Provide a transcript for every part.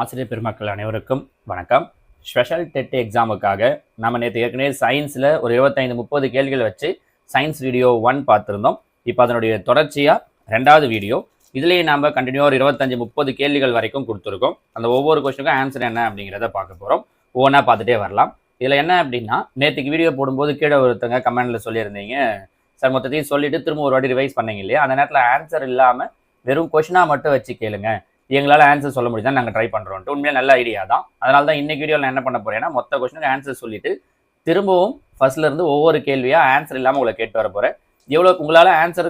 ஆசிரியர் பெருமக்கள் அனைவருக்கும் வணக்கம். ஸ்பெஷல் டெட் எக்ஸாமுக்காக நம்ம நேற்று ஏற்கனவே சயின்ஸில் ஒரு 25-30 கேள்விகள் வச்சு சயின்ஸ் வீடியோ 1 பார்த்துருந்தோம். இப்போ அதனுடைய தொடர்ச்சியாக 2வது வீடியோ. இதுலேயே நம்ம கண்டினியூவாக ஒரு 25-30 கேள்விகள் வரைக்கும் கொடுத்துருக்கோம். அந்த ஒவ்வொரு கொஸ்டினுக்கும் ஆன்சர் என்ன அப்படிங்கிறத பார்க்க போகிறோம். ஒவ்வொன்றா பார்த்துட்டே வரலாம். இதில் என்ன அப்படின்னா, நேற்றுக்கு வீடியோ போடும்போது கீழே ஒருத்தங்க கமெண்டில் சொல்லியிருந்தீங்க, சார் மொத்தத்தையும் சொல்லிட்டு திரும்ப ஒரு வாட்டி ரிவைஸ் பண்ணீங்க இல்லையா, அந்த நேரத்தில் ஆன்சர் இல்லாமல் வெறும் கொஷினாக மட்டும் வச்சு கேளுங்க, எங்களால் ஆன்சர் சொல்ல முடியுது தான் நாங்கள் ட்ரை பண்ணுறோன்ட்டு. உண்மையாக நல்ல ஐடியா தான். அதனால தான் இன்னைக்கு வீடியோவில் நான் என்ன பண்ண போகிறேன்னா, மொத்த கொஸ்டினுக்கு ஆன்சர் சொல்லிட்டு திரும்பவும் ஃபர்ஸ்ட்லேருந்து ஒவ்வொரு கேள்வியாக ஆன்சர் இல்லாமல் உங்களை கேட்டு வர போகிறேன். எவ்வளோ உங்களால் ஆன்சர்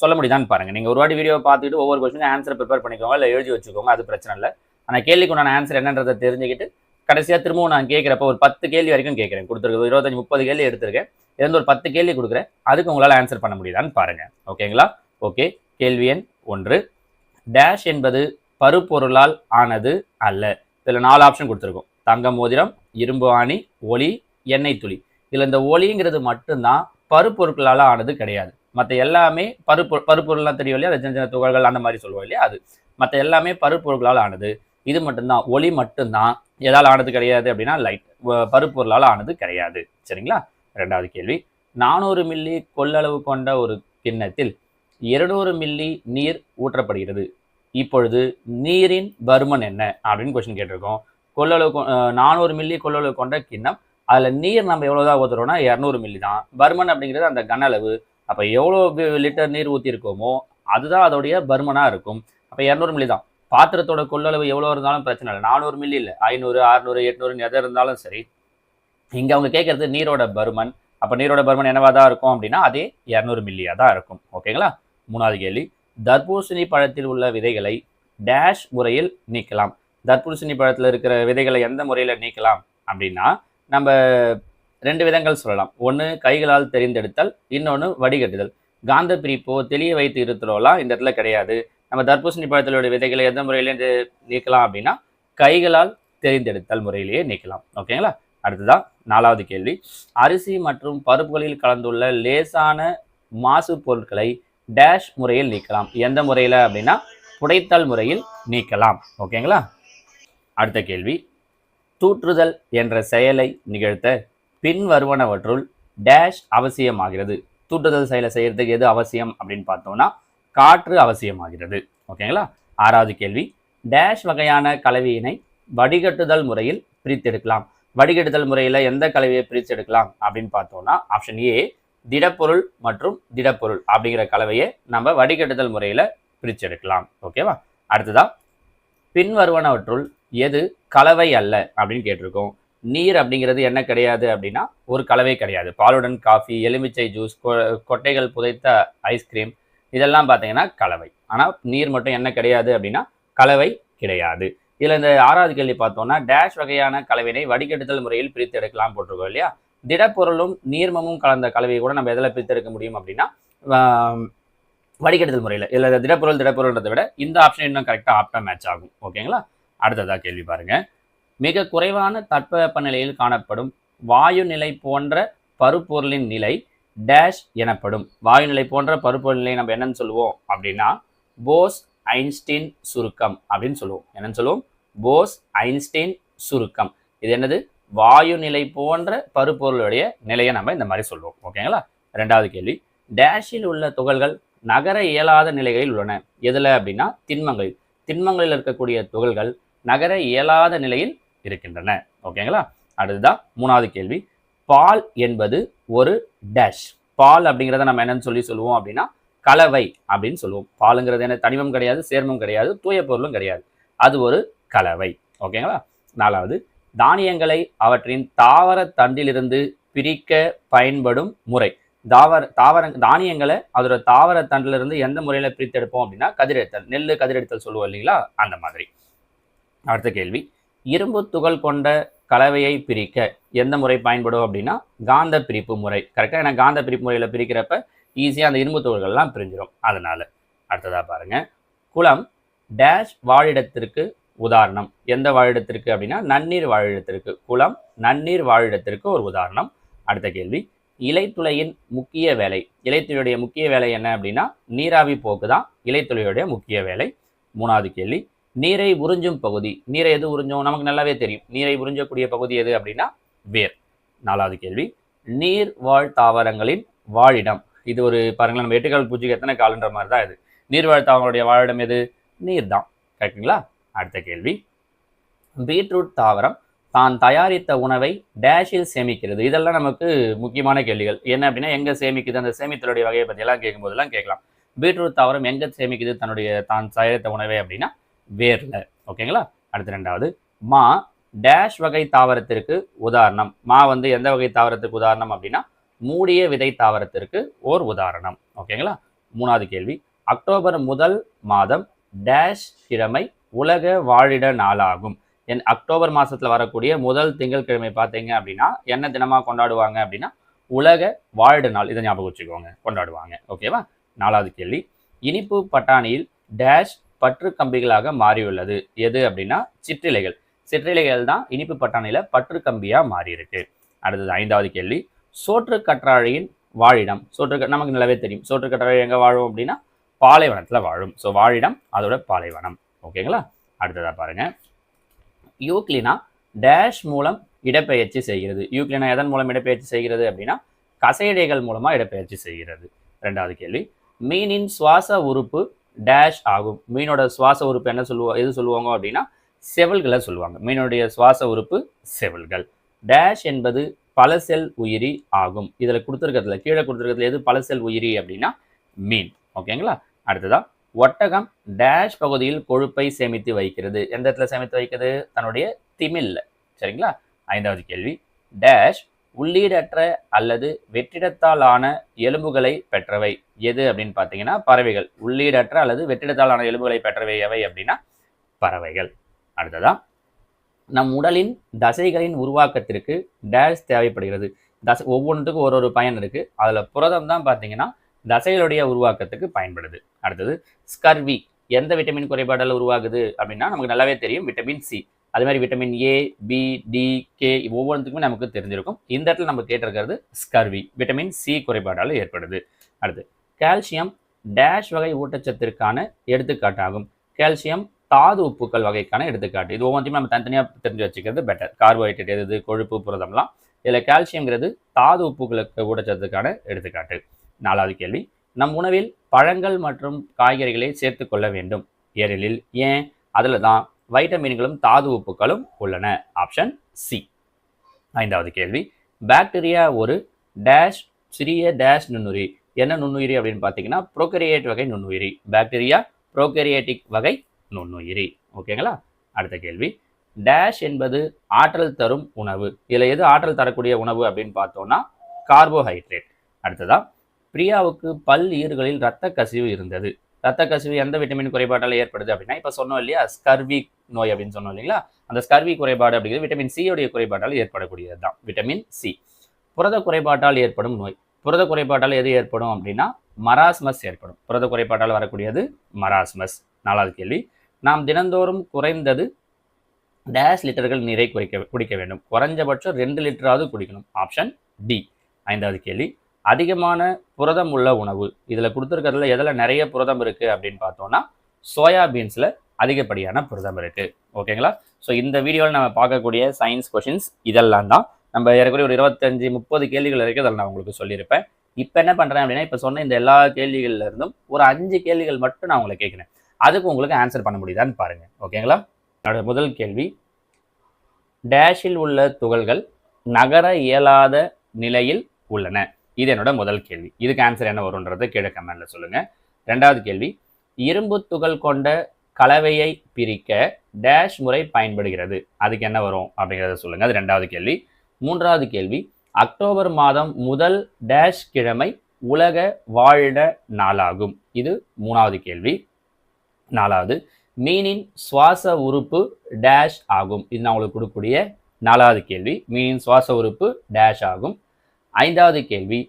சொல்ல முடியுதான்னு பாருங்கள். நீங்கள் ஒரு வாட்டி வீடியோவை பார்த்துட்டு ஒவ்வொரு கொஸ்டினுக்கு ஆன்சர் ப்ரிப்பேர் பண்ணிக்கோங்க, இல்லை எழுதி வச்சுக்கோங்க, அது பிரச்சனை இல்லை. ஆனால் கேள்விக்கு உண்டான ஆன்சர் என்னன்றதை தெரிஞ்சுக்கிட்டு கடைசியாக திரும்பவும் நான் கேட்குறப்ப ஒரு 10 கேள்வி வரைக்கும் கேட்குறேன். கொடுத்துருக்கு 25-30 கேள்வி எடுத்திருக்கேன். இருந்து ஒரு 10 கேள்வி கொடுக்குறேன். அதுக்கு உங்களால் ஆன்சர் பண்ண முடியுதான்னு பாருங்கள். ஓகேங்களா? ஓகே. கேள்வி எண் 1. டேஷ் என்பது பருப்பொருளால் ஆனது அல்ல. இதில் 4 ஆப்ஷன் கொடுத்துருக்கோம். தங்க மோதிரம், இரும்பு ஆணி, ஒளி, எண்ணெய் துளி. இதில் இந்த ஒளிங்கிறது மட்டும்தான் பருப்பொருட்களால் ஆனது கிடையாது. மற்ற எல்லாமே பருப்பொருள்லாம் தெரியும் இல்லையா, சின்ன சின்ன துகள்கள் அந்த மாதிரி சொல்லுவோம் இல்லையா, அது மற்ற எல்லாமே பருப்பொருட்களால் ஆனது. இது மட்டும்தான், ஒளி மட்டும்தான் எதால் ஆனது கிடையாது அப்படின்னா லைட், பருப்பொருளால் ஆனது கிடையாது. சரிங்களா? 2வது கேள்வி. 400 மில்லி கொள்ளளவு கொண்ட ஒரு கிண்ணத்தில் 200 மில்லி நீர் ஊற்றப்படுகிறது. இப்பொழுது நீரின் பருமன் என்ன அப்படின்னு கொஸ்டின் கேட்டிருக்கோம். 400 மில்லி கொள்ளளவு கொண்ட கிண்ணம், அதில் நீர் நம்ம எவ்வளோதான் ஊற்றுறோம்னா 200 மில்லி தான். பருமன் அப்படிங்கிறது அந்த கன அளவு. அப்போ எவ்வளோ லிட்டர் நீர் ஊற்றிருக்கோமோ அதுதான் அதோடைய பருமனாக இருக்கும். அப்போ 200 மில்லி தான். பாத்திரத்தோட கொள்ளளவு எவ்வளோ இருந்தாலும் பிரச்சனை இல்லை. 400 மில்லி இல்லை, 500, 600, 800 எது இருந்தாலும் சரி. இங்கே அவங்க கேட்கறது நீரோட பருமன். அப்போ நீரோட பருமன் என்னவா தான் இருக்கும் அப்படின்னா அதே 200 மில்லியாக தான் இருக்கும். ஓகேங்களா? 3வது கேள்வி. தர்பூசணி பழத்தில் உள்ள விதைகளை டேஷ் முறையில் நீக்கலாம். தர்பூசணி பழத்தில் இருக்கிற விதைகளை எந்த முறையில் நீக்கலாம் அப்படின்னா, நம்ம 2 விதங்கள் சொல்லலாம். ஒன்று கைகளால் தெரிந்தெடுத்தல், இன்னொன்று வடிகட்டுதல். காந்த பிரிப்போ தெளிய வைத்து இருத்தலோலாம் இந்த இடத்துல கிடையாது. நம்ம தர்பூசணி பழத்திலோட விதைகளை எந்த முறையிலேருந்து நீக்கலாம் அப்படின்னா கைகளால் தெரிந்தெடுத்தல் முறையிலேயே நீக்கலாம். ஓகேங்களா? அடுத்ததான் 4வது கேள்வி. அரிசி மற்றும் பருப்புகளில் கலந்துள்ள லேசான மாசு பொருட்களை டேஷ் முறையில் நீக்கலாம். எந்த முறையில் அப்படின்னா புடைத்தல் முறையில் நீக்கலாம். ஓகேங்களா? அடுத்த கேள்வி. தூற்றுதல் என்ற செயலை நிகழ்த்த பின் வருவனவற்றுள் டேஷ் அவசியமாகிறது. தூற்றுதல் செயலை செய்யறதுக்கு எது அவசியம் அப்படின்னு பார்த்தோம்னா காற்று அவசியமாகிறது. ஓகேங்களா? 6வது கேள்வி. டேஷ் வகையான கலவையினை வடிகட்டுதல் முறையில் பிரித்தெடுக்கலாம். வடிகட்டுதல் முறையில் எந்த கலவையை பிரித்தெடுக்கலாம் அப்படின்னு பார்த்தோம்னா ஆப்ஷன் ஏ, திடப்பொருள் மற்றும் திடப்பொருள் அப்படிங்கிற கலவையை நம்ம வடிகட்டுதல் முறையில் பிரிச்செடுக்கலாம். ஓகேவா? அடுத்ததா பின் வருவனவற்றுள் எது கலவை அல்ல அப்படின்னு கேட்டிருக்கோம். நீர் அப்படிங்கிறது என்ன கிடையாது அப்படின்னா ஒரு கலவை கிடையாது. பாலுடன் காஃபி, எலுமிச்சை ஜூஸ், கொட்டைகள் புதைத்த ஐஸ்கிரீம், இதெல்லாம் பார்த்தீங்கன்னா கலவை. ஆனால் நீர் மட்டும் என்ன கிடையாது அப்படின்னா கலவை கிடையாது. இதில் இந்த 6வது கேள்வி பார்த்தோம்னா டேஷ் வகையான கலவையினை வடிகட்டுதல் முறையில் பிரித்து எடுக்கலாம் போட்டிருக்கோம் இல்லையா. திடப்பொருளும் நீர்மமும் கலந்த கலவையை கூட நம்ம எதில் பிரித்தெடுக்க முடியும் அப்படின்னா வடிகட்டுதல் முறையில். இதில் திடப்பொருள்ன்றதை விட இந்த ஆப்ஷன் இன்னும் கரெக்டாக ஆப்டாக மேட்ச் ஆகும். ஓகேங்களா? அடுத்ததாக கேள்வி பாருங்க. மிக குறைவான தட்பவெப்ப நிலையில் காணப்படும் வாயு நிலை போன்ற பருப்பொருளின் நிலை டேஷ் எனப்படும். வாயு நிலை போன்ற பருப்பொருள் நிலை நம்ம என்னன்னு சொல்லுவோம் அப்படின்னா போஸ் ஐன்ஸ்டீன் சுருக்கம் அப்படின்னு சொல்லுவோம். என்னன்னு சொல்லுவோம்? போஸ் ஐன்ஸ்டீன் சுருக்கம். இது என்னது? வாயு நிலை போன்ற பருப்பொருளுடைய நிலையை நம்ம இந்த மாதிரி சொல்லுவோம். ஓகேங்களா? 2வது கேள்வி. டேஷில் உள்ள துகள்கள் நகர இயலாத நிலைகளில் உள்ளன. எதில் அப்படின்னா திண்மங்களில். திண்மங்களில் இருக்கக்கூடிய துகள்கள் நகர இயலாத நிலையில் இருக்கின்றன. ஓகேங்களா? அடுத்ததான் 3வது கேள்வி. பால் என்பது ஒரு டேஷ். பால் அப்படிங்கிறத நம்ம என்னன்னு சொல்லுவோம் அப்படின்னா கலவை அப்படின்னு சொல்லுவோம். பாலுங்கிறது என்ன? தனிமம் கிடையாது, சேர்மம் கிடையாது, தூய பொருளும் கிடையாது. அது ஒரு கலவை. ஓகேங்களா? 4வது. தானியங்களை அவற்றின் தாவர தண்டிலிருந்து பிரிக்க பயன்படும் முறை. தானியங்களை அதோட தாவர தண்டிலிருந்து எந்த முறையில் பிரித்தெடுப்போம் அப்படின்னா கதிரெடுத்தல். நெல் கதிரெடுத்தல் சொல்லுவோம் இல்லைங்களா, அந்த மாதிரி. அடுத்த கேள்வி. இரும்பு துகள் கொண்ட கலவையை பிரிக்க எந்த முறை பயன்படும் அப்படின்னா காந்த பிரிப்பு முறை. கரெக்டாக? ஏன்னா காந்த பிரிப்பு முறையில் பிரிக்கிறப்ப ஈஸியாக அந்த இரும்பு துகள்கள்லாம் பிரிஞ்சிடும். அதனால. அடுத்ததாக பாருங்க. குளம் டேஷ் வாழிடத்திற்கு உதாரணம். எந்த வாழிடத்திற்கு அப்படின்னா நன்னீர் வாழிடத்திற்கு. குளம் நன்னீர் வாழிடத்திற்கு ஒரு உதாரணம். அடுத்த கேள்வி. இலைத்துளையின் முக்கிய வேலை. இலைத்துளையுடைய முக்கிய வேலை என்ன அப்படின்னா நீராவி போக்கு தான் இலைத்துளையுடைய முக்கிய வேலை. 3வது கேள்வி. நீரை உறிஞ்சும் பகுதி, நீரை எது உறிஞ்சும் நமக்கு நல்லாவே தெரியும். நீரை உறிஞ்சக்கூடிய பகுதி எது அப்படின்னா வேர். 4வது கேள்வி, நீர் வாழ் தாவரங்களின் வாழிடம். இது ஒரு பாருங்களேன், நம்ம எட்டுக்கால் பூச்சிக்கு எத்தனை கால்ன்ற மாதிரி தான் இது. நீர்வாழ் தாவரங்களுடைய வாழிடம் எது? நீர் தான். கரெக்டுங்களா? அடுத்த கேள்வி, பீட்ரூட் தாவரம் தான் தயாரித்த உணவை டேஷில் சேமிக்கிறது. இதெல்லாம் நமக்கு முக்கியமான கேள்விகள். என்ன அப்படின்னா எங்கே சேமிக்குது, அந்த சேமித்தலுடைய வகையை பற்றியெல்லாம் கேட்கும்போதெல்லாம் கேட்கலாம். பீட்ரூட் தாவரம் எங்கே சேமிக்குது தான் தயாரித்த உணவை அப்படின்னா வேர்ல. ஓகேங்களா? அடுத்து 2வது, மா டேஷ் வகை தாவரத்திற்கு உதாரணம். மா வந்து எந்த வகை தாவரத்துக்கு உதாரணம் அப்படின்னா மூடிய விதை தாவரத்திற்கு ஓர் உதாரணம். ஓகேங்களா? 3வது கேள்வி, அக்டோபர் முதல் மாதம் டேஷ் கிழமை உலக வாழிட நாளாகும். அக்டோபர் மாதத்தில் வரக்கூடிய முதல் திங்கட்கிழமை பார்த்தீங்க அப்படின்னா என்ன தினமாக கொண்டாடுவாங்க அப்படின்னா உலக வாழிட நாள். இதை ஞாபகம் வச்சுக்கோங்க, கொண்டாடுவாங்க. ஓகேவா? 4வது கேள்வி, இனிப்பு பட்டாணியில் டேஷ் பற்று கம்பிகளாக மாறியுள்ளது. எது அப்படின்னா சிற்றிலைகள். சிற்றிலைகள் தான் இனிப்பு பட்டாணியில் பற்று கம்பியாக மாறி இருக்கு. அடுத்தது 5வது கேள்வி, சோற்று கற்றாழையின் வாழிடம். நமக்கு நல்லாவே தெரியும். சோற்று கற்றாழை எங்கே வாழும் அப்படின்னா பாலைவனத்தில் வாழும். ஸோ வாழிடம் அதோட பாலைவனம். ஓகேங்களா? அடுத்ததாக பாருங்க, யூக்ளினா டேஷ் மூலம் இடப்பெயர்ச்சி செய்கிறது. யூக்ளினா எதன் மூலம் இடப்பெயர்ச்சி செய்கிறது அப்படின்னா கசையடைகள் மூலமாக இடப்பெயர்ச்சி செய்கிறது. 2வது கேள்வி, மீனின் சுவாச உறுப்பு டேஷ் ஆகும். மீனோட சுவாச உறுப்பு எது சொல்லுவாங்க அப்படின்னா செவல்களை சொல்லுவாங்க. மீனுடைய சுவாச உறுப்பு செவல்கள். டேஷ் என்பது பல செல் உயிரி ஆகும். இதில் கொடுத்துருக்கிறதுல கீழே கொடுத்துருக்கிறதுல எது பல செல் உயிரி அப்படின்னா மீன். ஓகேங்களா? அடுத்ததான், ஒட்டகம் டேஷ் பகுதியில் கொழுப்பை சேமித்து வைக்கிறது. எந்த இடத்துல சேமித்து வைக்கிறது? தன்னுடைய திமில்ல. சரிங்களா? 5வது கேள்வி, டேஷ் உள்ளீடற்ற அல்லது வெற்றிடத்தால் ஆன எலும்புகளை பெற்றவை. எது அப்படின்னு பார்த்தீங்கன்னா பறவைகள். உள்ளீடற்ற அல்லது வெற்றிடத்தால் ஆன எலும்புகளை பெற்றவை எவை அப்படின்னா பறவைகள். அடுத்ததான், நம் உடலின் தசைகளின் உருவாக்கத்திற்கு டேஷ் தேவைப்படுகிறது. ஒவ்வொன்றுக்கும் ஒரு பயன் இருக்கு. அதில் புரதம் தான் பார்த்தீங்கன்னா தசைகளுடைய உருவாக்கத்துக்கு பயன்படுது. அடுத்தது, ஸ்கர்வி எந்த விட்டமின் குறைபாடால் உருவாகுது அப்படின்னா நமக்கு நல்லாவே தெரியும், விட்டமின் சி. அதே மாதிரி vitamin A, B, D, K ஒவ்வொன்றுக்குமே நமக்கு தெரிஞ்சிருக்கும். இந்த இடத்துல நம்ம கேட்டிருக்கிறது ஸ்கர்வி விட்டமின் சி குறைபாடால் ஏற்படுது. அடுத்து, கால்சியம் டேஷ் வகை ஊட்டச்சத்திற்கான எடுத்துக்காட்டாகும். கால்சியம் தாது உப்புக்கள் வகைக்கான எடுத்துக்காட்டு. இது ஒவ்வொன்றையும் நம்ம தனித்தனியாக தெரிஞ்சு வச்சுக்கிறது பெட்டர். கார்போஹைட்ரேட் எது, கொழுப்பு, புரதம்லாம். இதில் கால்சியம்ங்கிறது தாது உப்புகளுக்கு ஊட்டச்சத்துக்கான எடுத்துக்காட்டு. 4வது கேள்வி, நம் உணவில் பழங்கள் மற்றும் காய்கறிகளை சேர்த்து கொள்ள வேண்டும். ஏனெனில் ஏன்? அதில் தான் வைட்டமின்களும் தாது உப்புகளும் உள்ளன. Option C. 5வது கேள்வி, பாக்டீரியா ஒரு டேஷ் சிறிய டேஷ் நுண்ணுயிரி. என்ன நுண்ணுயிரி அப்படின்னு பார்த்தீங்கன்னா ப்ரோகேரியேட் வகை நுண்ணுயிரி. பாக்டீரியா ப்ரோகேரியேட்டிக் வகை நுண்ணுயிரி. ஓகேங்களா? அடுத்த கேள்வி, டேஷ் என்பது ஆற்றல் தரும் உணவு. இதில் எது ஆற்றல் தரக்கூடிய உணவு அப்படின்னு பார்த்தோம்னா கார்போஹைட்ரேட். அடுத்ததா, பிரியாவுக்கு பல் ஈறுகளில் இரத்த கசிவு இருந்தது. இரத்த கசிவு எந்த விட்டமின் குறைபாட்டால் ஏற்படுது அப்படின்னா இப்போ சொன்னோம் இல்லையா ஸ்கர்வி நோய் அப்படின்னு சொன்னோம் இல்லைங்களா, அந்த ஸ்கர்வி குறைபாடு அப்படிங்கிறது விட்டமின் சி உடைய குறைபாட்டால் ஏற்படக்கூடியது தான் விட்டமின் சி. புரத குறைபாட்டால் ஏற்படும் நோய். புரத குறைபாட்டால் எது ஏற்படும் அப்படின்னா மராஸ்மஸ் ஏற்படும். புரத குறைபாட்டால் வரக்கூடியது மராஸ்மஸ். 4வது கேள்வி, நாம் தினந்தோறும் குறைந்தது டேஷ் லிட்டர்கள் நீரை குடிக்க வேண்டும். குறைஞ்சபட்சம் 2 லிட்டராவது குடிக்கணும். Option D. 5வது கேள்வி, அதிகமான புரதம் உள்ள உணவு. இதில் கொடுத்துருக்கிறதுல எதில் நிறைய புரதம் இருக்குது அப்படின்னு பார்த்தோம்னா சோயாபீன்ஸில் அதிகப்படியான புரதம் இருக்குது. ஓகேங்களா? ஸோ இந்த வீடியோவில் நம்ம பார்க்கக்கூடிய சயின்ஸ் கொஷின்ஸ் இதெல்லாம் தான். நம்ம ஏறக்குறைய ஒரு 25-30 கேள்விகள் இருக்குது. அதில் நான் உங்களுக்கு சொல்லியிருப்பேன். இப்போ என்ன பண்ணுறேன் அப்படின்னா இப்போ சொன்ன இந்த எல்லா கேள்விகள்ல இருந்தும் ஒரு 5 கேள்விகள் மட்டும் நான் உங்களை கேட்குறேன். அதுக்கு உங்களுக்கு ஆன்சர் பண்ண முடியுதான்னு பாருங்கள். ஓகேங்களா? என்னோட முதல் கேள்வி, டேஷில் உள்ள துகள்கள் நகர இயலாத நிலையில் உள்ளன. இது என்னோட முதல் கேள்வி. இதுக்கு ஆன்சர் என்ன வரும்ன்றதை கீழே கமெண்ட்ல சொல்லுங்க. 2வது கேள்வி, இரும்பு துகள் கொண்ட கலவையை பிரிக்க டேஷ் முறை பயன்படுகிறது. அதுக்கு என்ன வரும் அப்படிங்கிறத சொல்லுங்க. அது 2வது கேள்வி. 3வது கேள்வி, அக்டோபர் மாதம் முதல் டேஷ் கிழமை உலக வாழிட நாளாகும். இது 3வது கேள்வி. 4வது, மீனின் சுவாச உறுப்பு டேஷ் ஆகும். இது நான் உங்களுக்கு கொடுக்கக்கூடிய 4வது கேள்வி. மீனின் சுவாச உறுப்பு டேஷ் ஆகும். 5வது கேள்வி,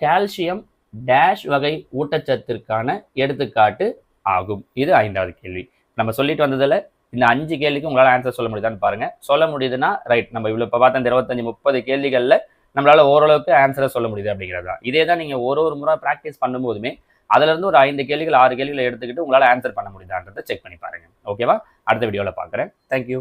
கால்சியம் டேஷ் வகை ஊட்டச்சத்திற்கான எடுத்துக்காட்டு ஆகும். இது 5வது கேள்வி. நம்ம சொல்லிட்டு வந்ததில் இந்த 5 கேள்விக்கு உங்களால் ஆன்சர் சொல்ல முடியுதான்னு பாருங்க. சொல்ல முடியுதுன்னா ரைட். நம்ம இவ்வளோ இப்போ பார்த்த இந்த 25-30 கேள்விகளில் நம்மளால ஓரளவுக்கு ஆன்சரை சொல்ல முடியுது அப்படிங்கிறது தான். இதே தான் நீங்கள் ஒரு முறை ப்ராக்டிஸ் பண்ணும்போதுமே அதுலேருந்து ஒரு 5 கேள்விகள் 6 கேள்விகளை எடுத்துக்கிட்டு உங்களால் ஆன்சர் பண்ண முடியுதான்றதை செக் பண்ணி பாருங்க. ஓகேவா? அடுத்த வீடியோவில் பார்க்குறேன். தேங்க்யூ.